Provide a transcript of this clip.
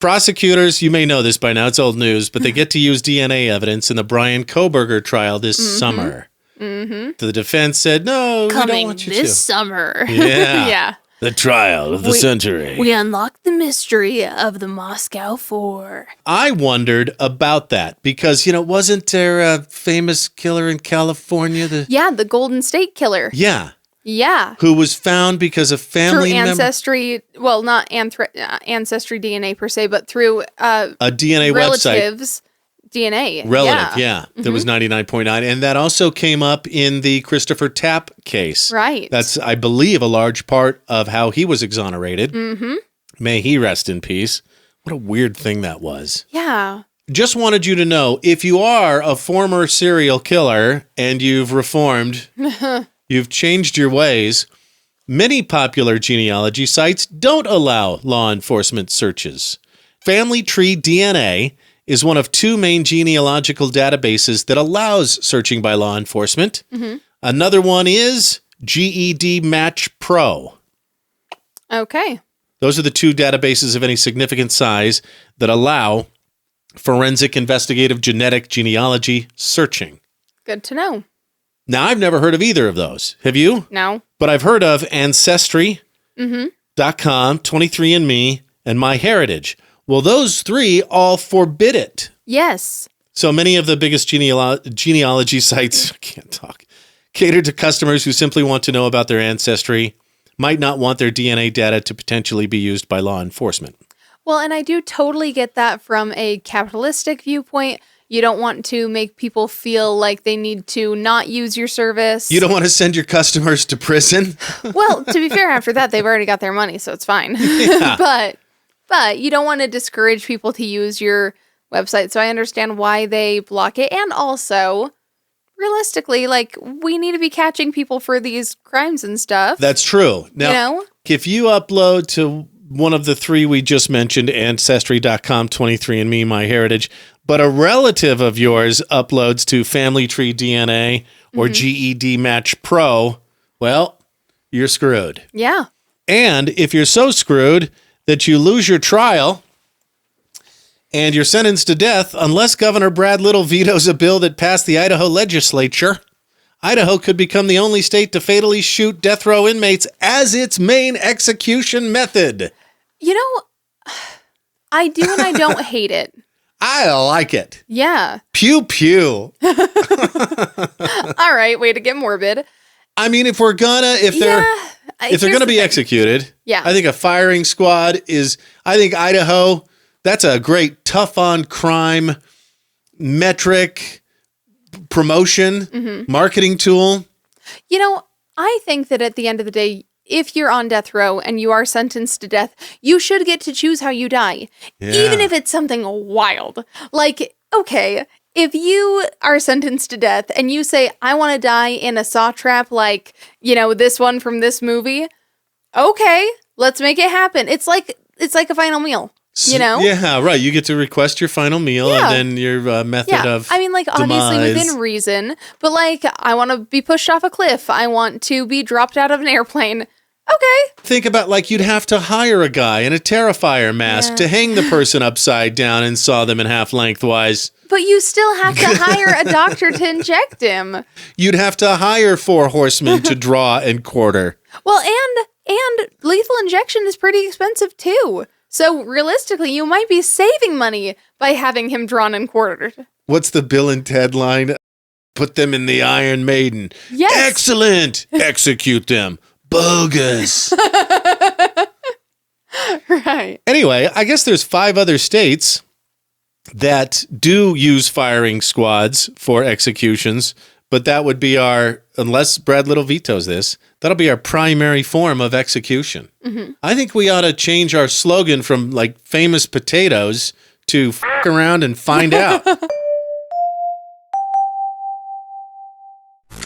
Prosecutors, you may know this by now, it's old news, but they get to use DNA evidence in the Bryan Kohberger trial this summer. Mm-hmm. The defense said, no, we don't want you to. This summer. Yeah. Yeah. The trial of the century. We unlocked the mystery of the Moscow Four. I wondered about that because, wasn't there a famous killer in California? The Golden State Killer. Yeah. Yeah. Who was found because of family through ancestry, well, not ancestry DNA per se, but through a DNA relatives' website. DNA. Relative, yeah. There was 99.9. And that also came up in the Christopher Tapp case. Right. That's, I believe, a large part of how he was exonerated. Mm-hmm. May he rest in peace. What a weird thing that was. Yeah. Just wanted you to know, if you are a former serial killer and you've reformed, you've changed your ways, many popular genealogy sites don't allow law enforcement searches. Family Tree DNA is one of two main genealogical databases that allows searching by law enforcement. Mm-hmm. Another one is GED Match Pro. Okay. Those are the two databases of any significant size that allow forensic investigative genetic genealogy searching. Good to know. Now, I've never heard of either of those. Have you? No. But I've heard of Ancestry.com, 23andMe, and MyHeritage. Well, those three all forbid it. Yes. So many of the biggest genealogy sites, I can't talk, cater to customers who simply want to know about their ancestry, might not want their DNA data to potentially be used by law enforcement. Well, and I do totally get that from a capitalistic viewpoint. You don't want to make people feel like they need to not use your service. You don't want to send your customers to prison? Well, to be fair, after that, they've already got their money, so it's fine. Yeah. But you don't want to discourage people to use your website, so I understand why they block it. And also, realistically, we need to be catching people for these crimes and stuff. That's true. Now, if you upload to one of the three we just mentioned, Ancestry.com, 23andMe, MyHeritage, but a relative of yours uploads to Family Tree DNA or GED Match Pro, well, you're screwed. Yeah. And if you're so screwed that you lose your trial and you're sentenced to death, unless Governor Brad Little vetoes a bill that passed the Idaho legislature, Idaho could become the only state to fatally shoot death row inmates as its main execution method. I do and I don't hate it. I like it. Yeah. Pew, pew. All right, way to get morbid. I mean, if they're going to be executed, I think a firing squad I think Idaho, that's a great tough on crime metric promotion, marketing tool. I think that at the end of the day, if you're on death row and you are sentenced to death, you should get to choose how you die. Yeah. Even if it's something wild. Okay, if you are sentenced to death and you say, I want to die in a saw trap this one from this movie, okay, let's make it happen. It's like a final meal. Yeah, right. You get to request your final meal and then your method of obviously demise. within reason, but I want to be pushed off a cliff. I want to be dropped out of an airplane. Okay. Think about you'd have to hire a guy in a Terrifier mask to hang the person upside down and saw them in half lengthwise. But you still have to hire a doctor to inject him. You'd have to hire 4 horsemen to draw and quarter. Well, and lethal injection is pretty expensive too. So realistically, you might be saving money by having him drawn and quartered. What's the Bill and Ted line? Put them in the Iron Maiden. Yes. Excellent. Execute them. Bogus. Right. Anyway, I guess there's 5 other states that do use firing squads for executions, but that would be unless Brad Little vetoes this, that'll be our primary form of execution. Mm-hmm. I think we ought to change our slogan from famous potatoes to f*** around and find out.